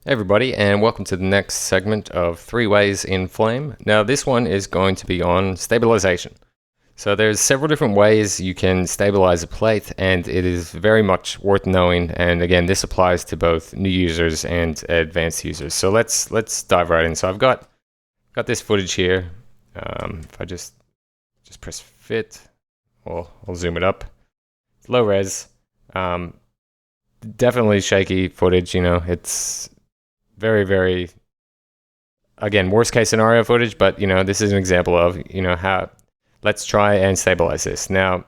Hey everybody, and welcome to the next segment of 3 Ways in Flame. Now this one is going to be on stabilization. So there's several different ways you can stabilize a plate, and it is very much worth knowing. And again, this applies to both new users and advanced users. So let's dive right in. So I've got this footage here. If I just press fit, well, I'll zoom it up. It's low res. Definitely shaky footage. It's very, again, worst case scenario footage, but this is an example of how. Let's try and stabilize this. Now,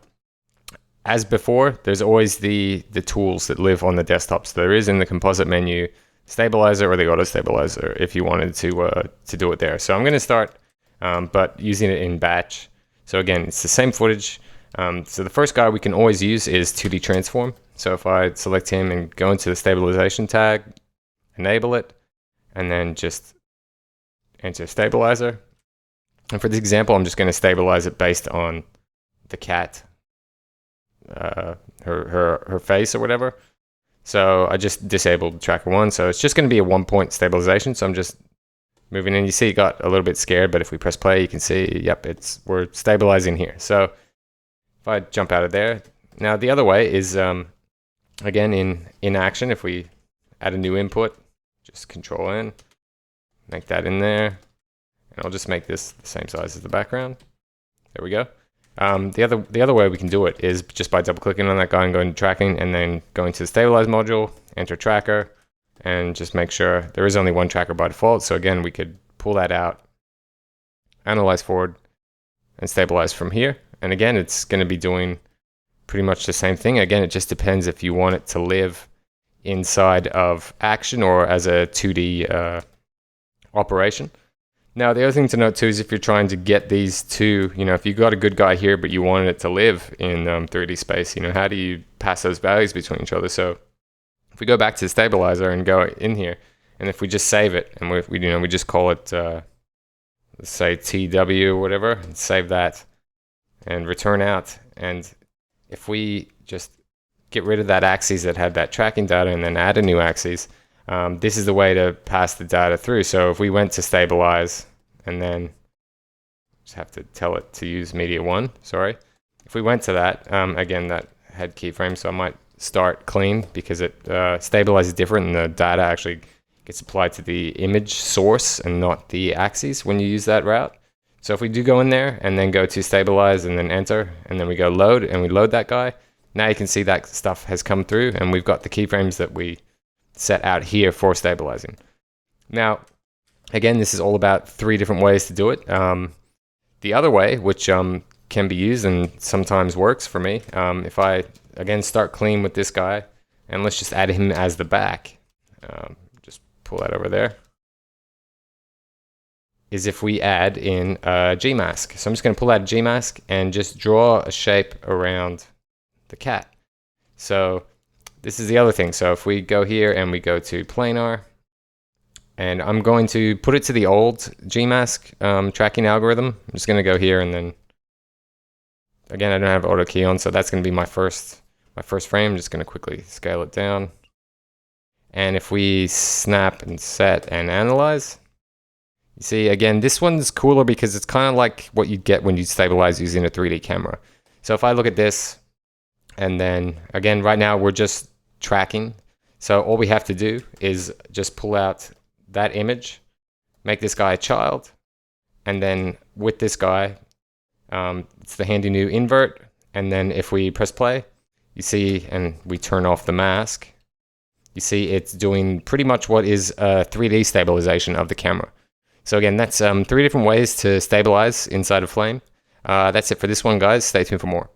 as before, there's always the tools that live on the desktop. So there is in the composite menu stabilizer or the auto stabilizer if you wanted to do it there. So I'm going to start, but using it in batch. So again, it's the same footage. So the first guy we can always use is 2D transform. So if I select him and go into the stabilization tag, enable it, and then just enter stabilizer. And for this example, I'm just going to stabilize it based on the cat, her face or whatever. So I just disabled tracker 1. So it's just going to be a 1-point stabilization. So I'm just moving in. You see it got a little bit scared, but if we press play, you can see, yep, we're stabilizing here. So if I jump out of there. Now the other way is, again, in action, if we add a new input, just Control N, make that in there. And I'll just make this the same size as the background. There we go. The other way we can do it is just by double clicking on that guy and going to tracking and then going to the stabilize module, enter tracker, and just make sure there is only one tracker by default. So again, we could pull that out, analyze forward, and stabilize from here. And again, it's going to be doing pretty much the same thing. Again, it just depends if you want it to live inside of action or as a 2D operation. Now, the other thing to note too is if you're trying to get these two, if you've got a good guy here, but you wanted it to live in 3D space, how do you pass those values between each other? So if we go back to the stabilizer and go in here, and if we just save it, and we just call it, let's say TW or whatever, and save that and return out. And if we just get rid of that axis that had that tracking data and then add a new axis, this is the way to pass the data through. So if we went to stabilize and then just have to tell it to use media 1, sorry. If we went to that, again, that had keyframe, so I might start clean because it stabilizes different and the data actually gets applied to the image source and not the axis when you use that route. So if we do go in there and then go to stabilize and then enter, and then we go load and we load that guy, now you can see that stuff has come through and we've got the keyframes that we set out here for stabilizing. Now, again, this is all about 3 different ways to do it. The other way, which can be used and sometimes works for me, if I, again, start clean with this guy, and let's just add him as the back, just pull that over there, is if we add in a G mask. So I'm just going to pull out a G mask and just draw a shape around the cat. So this is the other thing. So if we go here and we go to planar, and I'm going to put it to the old Gmask tracking algorithm. I'm just going to go here and then, again, I don't have auto key on, so that's going to be my first frame. I'm just going to quickly scale it down. And if we snap and set and analyze, you see, again, this one's cooler because it's kind of like what you'd get when you stabilize using a 3D camera. So if I look at this, and then, again, right now we're just tracking. So all we have to do is just pull out that image, make this guy a child, and then with this guy, it's the handy new invert. And then if we press play, you see, and we turn off the mask, you see it's doing pretty much what is a 3D stabilization of the camera. So again, that's 3 different ways to stabilize inside of Flame. That's it for this one, guys. Stay tuned for more.